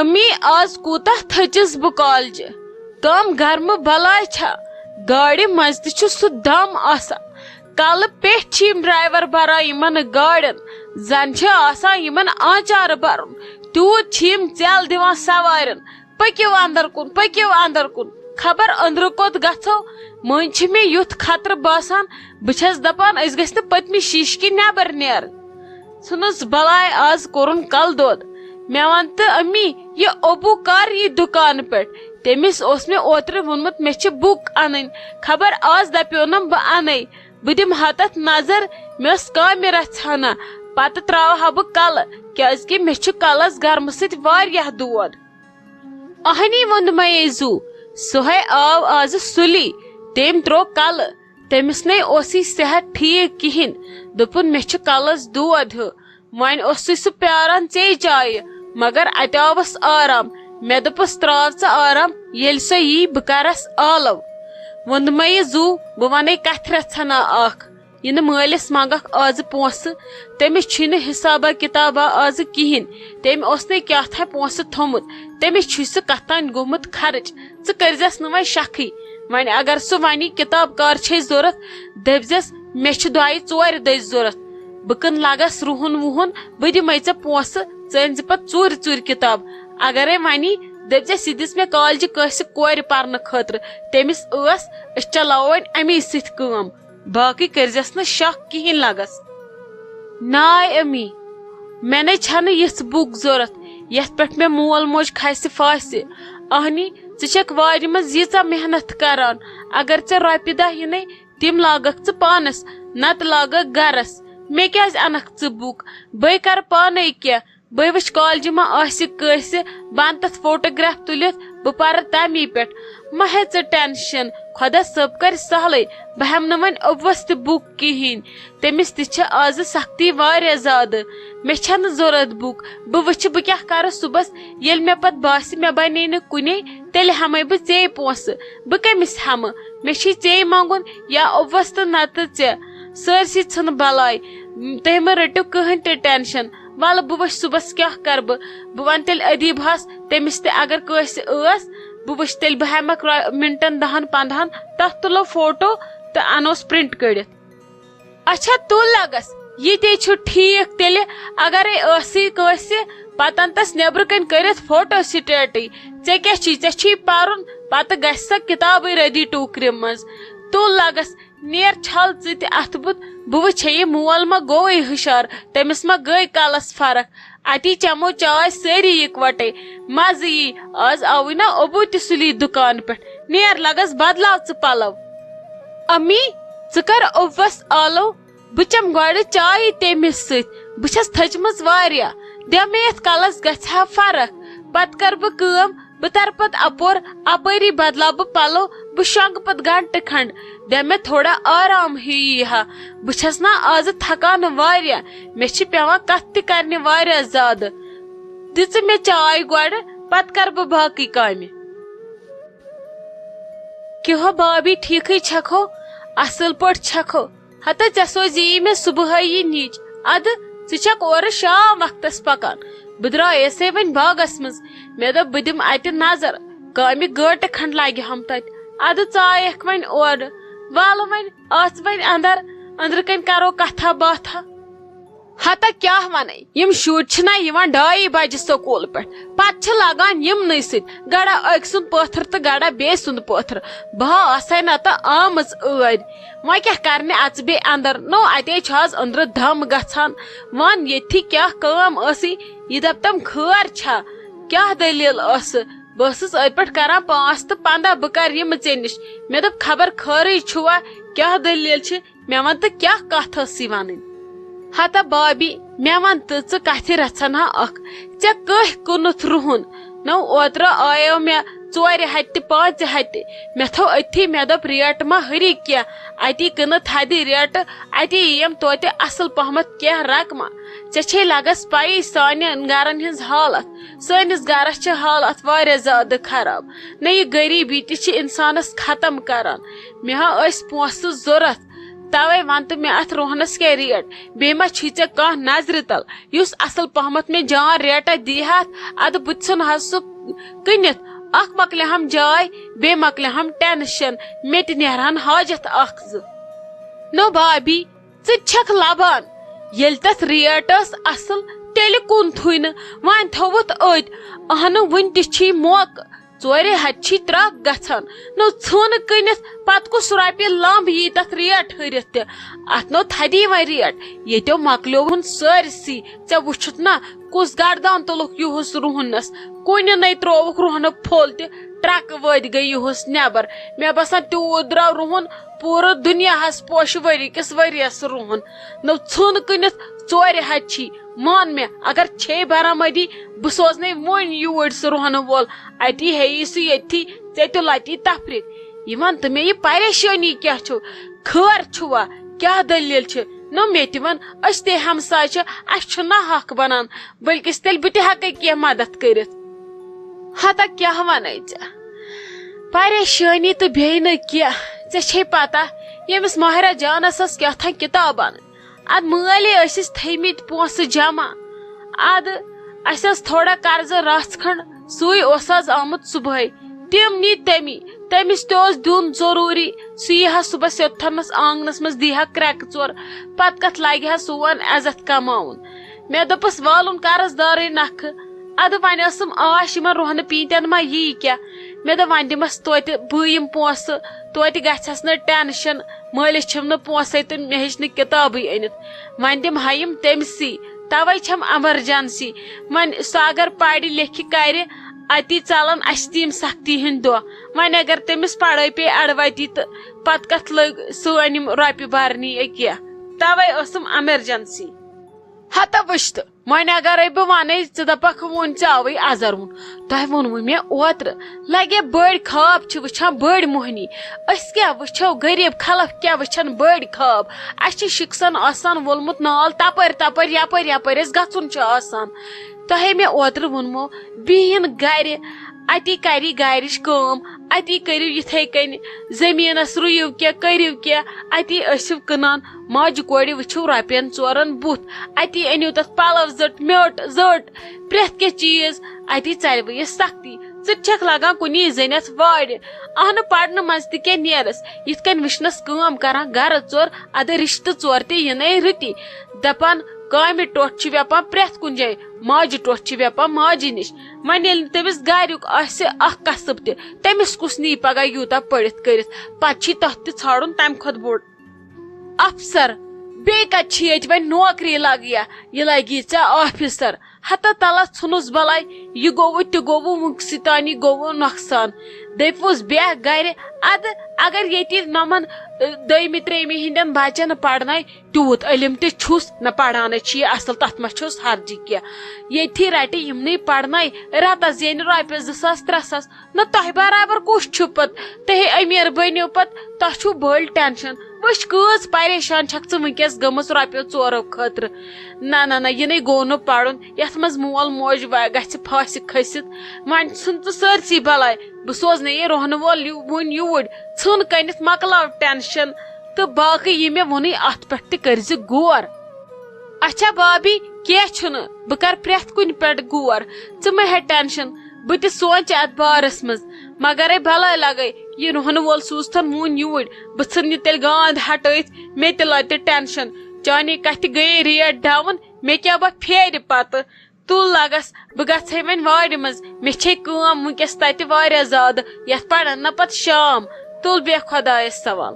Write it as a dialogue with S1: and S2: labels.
S1: امی آز کوتا تھچس بہ کالج کم گرم بلائی چھا گاڑی مز تہ سہ دم آسان کل پیٹھ ڈرائیور بران یمن گاڑین زن آسان یمن آنچار برن تیوت ژیل دِوان سوارین پکیو اندر کن خبر اندر کوت گژھو مٔنٛزۍ چھِ مےٚ یُتھ خطرٕ باسان بہٕ چھس دپان أسۍ گٔژھۍ نہٕ پٔتمہِ شیٖشہِ کِنۍ نٮ۪بر نیرٕنۍ ژھٕنُس بلاے آز کوٚرُن کل دود مےٚ ون تہٕ امی یہِ ابوٗ کر یی دُکان پٮ۪ٹھ تٔمِس اوس مےٚ اوترٕ ووٚنمُت مےٚ چھِ بُک انٕنۍ خبر آز دپیونم بہٕ انَے بہٕ دِمہٕ تتھ نظر مےٚ ٲس کامہِ رژھِ پتہٕ تراوہا بہٕ کلہٕ کیازکہِ مےٚ چھُ کلس گرمہٕ سۭتۍ واریاہ دود اہنی ووٚنمَے زو سُہے آو آز سُلی تٔمۍ ترٛوو کلہٕ تٔمِس نے اوسُے صحت ٹھیٖک کِہینۍ دوٚپُن مےٚ چھُ کلس دود ہیوٗ وۄنۍ اوسُے سُہ پیاران ژے جایہِ مگر اتہِ آوس آرام مےٚ دوٚپُس تراو ژٕ آرام ییٚلہِ سۄ یی بہٕ کرس آلو ووٚنمَے زو بہٕ ونے کتھِ رژھنا اکھ یہِ نہٕ مٲلِس منگکھ آز پونسہٕ تٔمِس چھُنہٕ حسابا کِتابا آز کِہینۍ تٔمۍ اوس نے کیٛاتھانۍ پونسہٕ تھوٚمُت تٔمِس چھُے سُہ کتھ تانۍ گوٚمُت خرٕچ ژٕ کٔرزٮ۪س نہٕ وۄنۍ شکھٕے وۄنۍ اگر سُہ ونی کِتاب کر چھے ضرورت دٔپزٮ۪س مےٚ چھِ دۄیہِ ژورِ دٔسۍ ضرورت بہٕ کٕنہٕ لگس رُہُن وُہُن بہٕ دِمے ژےٚ پونسہٕ ژٕ أنۍ زِ پتہٕ ژوٗرِ ژوٗرِ کِتاب اگرے ونی دٔپزٮ۪س یہِ دِژ مےٚ کالجہِ کٲنٛسہِ کورِ پرنہٕ خٲطرٕ تٔمِس ٲس أسۍ چلاوو وۄنۍ امی سۭتۍ کٲم باقٕے کٔرزٮ۪س نہٕ شک کِہینۍ لگس ناے امی مےٚ نے چھنہٕ یِژھ بُک ضرورت یتھ پٮ۪ٹھ مےٚ مول موج کھسہِ فاسہِ اہنی ژٕ چھکھ وارِ منٛز ییٖژاہ محنت کران اگر ژےٚ رۄپیہِ دہ یِنَے تِم لاگکھ ژٕ پانس نتہٕ لاگکھ گرس مےٚ کیازِ انکھ ژٕ بُک بے کرٕ پانے کینٛہہ بے وٕچھ کالجہِ ما آسہِ کٲنٛسہِ بہٕ انہٕ تتھ فوٹوگراف تُلِتھ بہٕ پرٕ تمی پٮ۪ٹھ ما ہے ژٕ ٹینشن خۄدا صٲب کرِ سہلٕے بہٕ ہٮ۪مہٕ نہٕ وۄنۍ اوبوس تہِ بُک کِہینۍ تٔمِس تہِ چھِ آزٕ سختی واریاہ زیادٕ مےٚ چھنہٕ ضرورت بُک بہٕ وٕچھِ بہٕ کیٛاہ کرٕ صُبحس ییٚلہِ مےٚ پتہٕ باسہِ مےٚ بنے نہٕ کُنے تیٚلہِ ہٮ۪مے بہٕ ژے پونسہٕ بہٕ کٔمِس ہٮ۪مہٕ مےٚ چھُے ژے منٛگُن یا اوبوس تہٕ نتہٕ ژےٚ سٲرسٕے ژھٕن بلاے تُہۍ مہٕ رٔٹِو کٕہٕنۍ تہِ ٹینشن ولہٕ بہٕ وٕچھِ صُبحس کیٛاہ کرٕ بہٕ ونہٕ تیٚلہِ ادیٖبہس تٔمِس تہِ اگر کٲنٛسہِ ٲس بہٕ وٕچھِ تیٚلہِ بہٕ ہٮ۪مکھ مِنٹن 10-15 تتھ تُلو فوٹو تہٕ انوس پرنٹ کٔڑِتھ اچھا تُل لگس یہِ تے چھُ ٹھیٖک تیٚلہِ اگرے ٲسٕے کٲنٛسہِ پتہٕ ان تس نٮ۪برٕ کنۍ کٔرِتھ فوٹو سٹیٹٕے ژےٚ کیٛاہ چھُے ژےٚ چھُے پرُن پتہٕ گژھِ سۄ کِتابٕے رٔدی ٹوٗکرِ منٛز تُل لگس نیر چھل ژٕ تہِ اتھٕ بُتھ بہٕ وٕچھے یہِ مول ما گوٚوٕے ہُشار تٔمِس ما گٔے کلس فرق اتی چمو چاے سٲری یِکوٹے مزٕ یی آز آوٕے نا ابوٗ تہِ سُلی دُکان پٮ۪ٹھ نیر لگس بدلاو ژٕ پلو امی ژٕ کر ابوٗوس آلو بہٕ چمہٕ گۄڈٕ چایی تٔمِس سۭتۍ بہٕ چھس تھٔچمٕژ واریاہ دِ مےٚ یتھ کلس گژھِ ہا فرق پتہٕ کر بہٕ کٲم بہٕ ترٕ پتہٕ اپور اپٲری بدلاو بہٕ پلو بہٕ شۄنگہٕ پتہٕ گنٹہٕ کھنڈ دِ مےٚ تھوڑا آرام ہیوٗ یی ہا بہٕ چھس نا آزٕ تھکان واریاہ مےٚ چھِ پیوان کتھ تہِ کرنہِ واریاہ زیادٕ دِ ژٕ مےٚ چاے گۄڈٕ پتہٕ کر بہٕ باقٕے کامہِ کیٛاہ بھابی ٹھیٖکھٕے چھکھو اصل پٲٹھۍ چھکھو ہتا ژےٚ سوزی مےٚ صبحٲے یہِ نِچ ادٕ ژٕ چھکھ اورٕ شام وقتس پکان بہٕ درٛایسے وۄنۍ باغس منٛز مےٚ دوٚپ بہٕ دِمہٕ اتہِ نظر کامہِ گٲنٹہٕ کھنڈ لگہِ ہم تتہِ ادٕ ژایکھ وۄنۍ اورٕ ولہٕ وۄنۍ اژ وۄنۍ اندر أنٛدرٕ کنۍ کرو کتھا باتھا ہتا کیٛاہ ونے یِم شُرۍ چھِنا یِوان 2 بجہِ سکوٗل پٮ۪ٹھ پتہٕ چھِ لگان یِمنٕے سۭتۍ گڑا أکۍ سُنٛد پٲتھر تہٕ گڑا بیٚیہِ سُنٛد پٲتھر بہٕ ہا آسے نتہٕ آمٕژ ٲدۍ وۄنۍ کیٛاہ کرنہِ اژٕ بیٚیہِ اندر نو اتے چھُ آز أنٛدرٕ دم گژھان ون ییٚتھی کیٛاہ کٲم ٲسٕے یہِ دپتم خٲر چھا کیٛاہ دٔلیٖل ٲسہٕ بہٕ ٲسٕس أتھۍ پٮ۪ٹھ کران 5 تہٕ 15 بہٕ کر یِمہٕ ژےٚ نِش مےٚ دوٚپ خبر خٲرٕے چھُوا کیٛاہ دٔلیٖل چھِ مےٚ ون تہٕ کیٛاہ کتھ ٲسٕے ونٕنۍ ہتا بابی مےٚ ون تہٕ ژٕ کتھِ رژھن ہا اکھ ژےٚ کٔہۍ کُنُتھ رُہُن نو اوترٕ آیو مےٚ 4 ہتہِ 5 ہتہِ مےٚ تھوٚو أتھی مےٚ دوٚپ ریٹ ما ہُری کینٛہہ اتی کٕنہٕ تھدِ ریٹہٕ اتی یِیم توتہِ اصل پہمتھ کینٛہہ رقمہ ژےٚ چھے لگس پیی سانٮ۪ن گرن ہٕنٛز حالت سٲنِس گرس چھِ حالت واریاہ زیادٕ خراب نہ یہِ غریٖبی تہِ چھِ انسانس ختم کران مےٚ ہا ٲسۍ پونسہٕ ضرورت توے ون تو مے ات روہنس کیا ریٹ بی ما چھی ژے کانٛہہ نظرِ تل یس اصل پہمت مے جان ریٹا دی ہاتھ اد بہٕ ژھن حظ سُہ کٕنِتھ اکھ مکلہِ ہم جاے بی مکلہِ ہم ٹینشن مے تہِ نیرہن حاجت اکھ زٕ نو بھابی ژٕ چھکھ لبان ییٚلہِ تتھ ریٹ ٲس اصل تیٚلہِ کُنتھُے نہٕ وۄنۍ تھوٚوُتھ أتۍ اہنہٕ وُنہِ تہِ چھی موقعہٕ ژورِ ہتہِ چھی ترکھ گژھان نو ژھٕن کٕنِتھ پتہٕ کُس رۄپیہِ لمب یی تتھ ریٹ ہُرِتھ تہِ اتھ نو تھدی وۄنۍ ریٹ ییٚتیو مکلیوہُن سٲرسٕے ژےٚ وٕچھُتھ نا کُس گردان تُلُکھ یِہُس رُہنس کُنہِ نَے ترووُکھ رُہنہٕ پھوٚل تہِ ٹرکہٕ وٲدۍ گٔے یِہُس نٮ۪بر مےٚ باسان تیوٗت درٛاو رُہن پوٗرٕ دُنیاہس پوشہِ ؤری کِس ؤرِیس رُہن نو ژھٕن کٕنِتھ ژورِ ہتہِ چھی مان مےٚ اگر چھے برآمدی بہٕ سوزنے وۄنۍ یوٗرۍ سُہ رُہنہٕ وول اتی ہیٚیی سُہ ییٚتھی ژےٚ تہِ لتی تفریٖق یہِ ون تہٕ مےٚ یہِ پریشٲنی کیٛاہ چھُ خٲر چھُوا کیٛاہ دٔلیٖل چھِ نو مےٚ تہِ ون أسۍ تہِ ہمساے چھِ اسہِ چھُنہ حق بنان بٔلکِس تیٚلہِ بہٕ تہِ ہٮ۪کے کینٛہہ مدد کٔرِتھ ہتا کیٛاہ ونے ژےٚ پریشٲنی تہٕ بیٚیہِ نہٕ کینٛہہ ژےٚ چھے پتہ ییٚمِس ماہرہ جانس ٲس کیٛاتھانۍ کِتاب انٕنۍ اد مٲلی ٲسِس تھٲیمٕتۍ پونسہٕ جمع اد اسہِ ٲس تھوڑا قرضہٕ رژھ کھنڈ سُے اوس آز آمُت صبحٲے تِم نی تٔمی تٔمِس تہِ اوس دیُن ضروٗری سُہ یی ہا صبحس یوٚتھنس آنگنس منٛز دی ہا کرٛٮ۪کہٕ ژور پتہٕ کتھ لگہِ ہا سون عزت کماوُن مےٚ دوٚپُس والُن قرض دارٕے نکھٕ ادٕ وۄنۍ ٲسٕم آش یِمن رُہنہٕ پیٖنتٮ۪ن ما یی کیٛاہ مےٚ دوٚپ وۄنۍ دِمس توتہِ بہٕ یِم پونسہٕ توتہِ گژھٮ۪س نہٕ ٹینشن مٲلِس چھِم نہٕ پونسے تہٕ مےٚ ہیٚچ نہٕ کِتابٕے أنِتھ وۄنۍ دِم ہا یِم تٔمسٕے توے چھم ایمرجنسی وۄنۍ سُہ اگر پرِ لیکھِ کرِ اتی ژلن اسہِ تہِ یِم سختی ہٕنٛدۍ دۄہ وۄنۍ اگر تٔمِس پڑٲے پیٚیہِ اڑوتی تہٕ پتہٕ کتھ لٔگۍ سٲنۍ یِم رۄپیہِ برنی کینٛہہ توے ٲسٕم ایمرجنسی ہتا وٕچھ تہٕ وۄنۍ اگرے بہٕ ونَے ژٕ دپکھ وۄنۍ ژےٚ آوٕے ازر وُن تۄہہِ ووٚنوٕ مےٚ اوترٕ لگے بٔڑۍ خواب چھِ وٕچھان بٔڑۍ موہنی أسۍ کیٛاہ وٕچھو غریٖب خلق کیٛاہ وٕچھن بٔڑۍ خواب اسہِ چھِ شِکسن آسان وولمُت نال تپٲرۍ تپٲرۍ یپٲرۍ یپٲرۍ اسہِ گژھُن چھُ آسان تۄہے مےٚ اوترٕ ووٚنمو بِہِن گرِ اتی کری گرِچ کٲم اتی کٔرِو یِتھے کٔنۍ زٔمیٖنس رُیِو کینٛہہ کٔرِو کینٛہہ اتی ٲسِو کٕنان ماجہِ کورِ وٕچھِو رۄپین ژورن بُتھ اتی أنِو تتھ پلو زٔٹ میوٚٹ زٔٹ پرٛٮ۪تھ کینٛہہ چیٖز اتی ژلوٕ یہِ سختی ژٕ تہِ چھکھ لگان کُنی زٔنِس وارِ اہنہٕ پرنہٕ منٛز تہِ کیٛاہ نیرس یِتھ کٔنۍ وٕچھنس کٲم کران گرٕ ژور ادٕ رشتہٕ ژور تہِ یِنَے رٕتی دپان کامہِ ٹوٹھ چھِ ویپان پرٛٮ۪تھ کُنہِ جایہِ ماجہِ ٹوٹھ چھِ ویپان ماجہِ نِش وۄنۍ ییٚلہِ نہٕ تٔمِس گریُک آسہِ اکھ قصب تہِ تٔمِس کُس نی پگاہ یوٗتاہ پٔرِتھ کٔرِتھ پتہٕ چھی تتھ تہِ ژھانڈُن تمہِ کھۄتہٕ بوٚڑ افسر بیٚیہِ کتہِ چھی ییٚتہِ وۄنۍ نوکری لگیا یہِ لگی ژےٚ آفیسر ہتا تلا ژھٕنُس بلاے یہِ گوٚوُ تہِ گوٚوُ وُنکسٕے تانی گوٚوُ نۄقصان دٔپۍوُس بیٚہہ گرِ ادٕ اگر ییٚتہِ نۄمن دٔیمہِ ترٛیٚیمہِ ہِنٛدٮ۪ن بچن پرناے تیوٗت علم تہِ چھُس نہ پرانٕے چھِ یہِ اصل تتھ ما چھُس حرجہِ کینٛہہ ییٚتھی رٹہِ یِمنٕے پرناے رتس زینہِ رۄپیس 2,000-3,000 نہ تۄہہِ برابر کُس چھُ پتہٕ تُہۍ امیر بٔنِو پتہٕ تۄہہِ چھُو بٔلۍ ٹینشن وٕچھ کۭژ پریشان چھکھ ژٕ وٕنکیٚس گٔمٕژ رۄپیو ژورو خٲطرٕ نہ یِنَے گوٚو نہٕ پرُن یتھ منٛز مول موج گژھِ پھاسہِ کھٔسِتھ وۄنۍ ژھٕن ژٕ سٲرسٕے بلاے بہٕ سوزنے یہِ رۄہنہٕ وول وُنۍ یوٗرۍ ژھٕن کٔنِتھ مکلاو ٹینشن تہٕ باقٕے یہِ مےٚ ووٚنُے اتھ پٮ۪ٹھ تہِ کٔرزِ غور اچھا بھابی کینٛہہ چھُنہٕ بہٕ کرٕ پرٛٮ۪تھ کُنہِ پٮ۪ٹھ غور ژٕ مہ ہےٚ ٹینشن بہٕ تہِ سونچہِ اتھ بارس منٛز مگرے بلاے لگے یہِ رۄہنہٕ وول سوٗزتھن وُنۍ یوٗرۍ بہٕ ژھٕن یہِ تیٚلہِ گاند ہٹٲیِتھ مےٚ تہِ لتہِ ٹینشن چانے کتھِ گٔیے ریٹ ڈاوُن مےٚ کیٛاہ بہٕ پھیرِ پتہٕ تُل لگس بہٕ گژھے وۄنۍ وارِ منٛز مےٚ چھے کٲم وٕنکیٚس تتہِ واریاہ زیادٕ یتھ پرن نہ پتہٕ شام تُل بیٚہہ خۄدایس سوال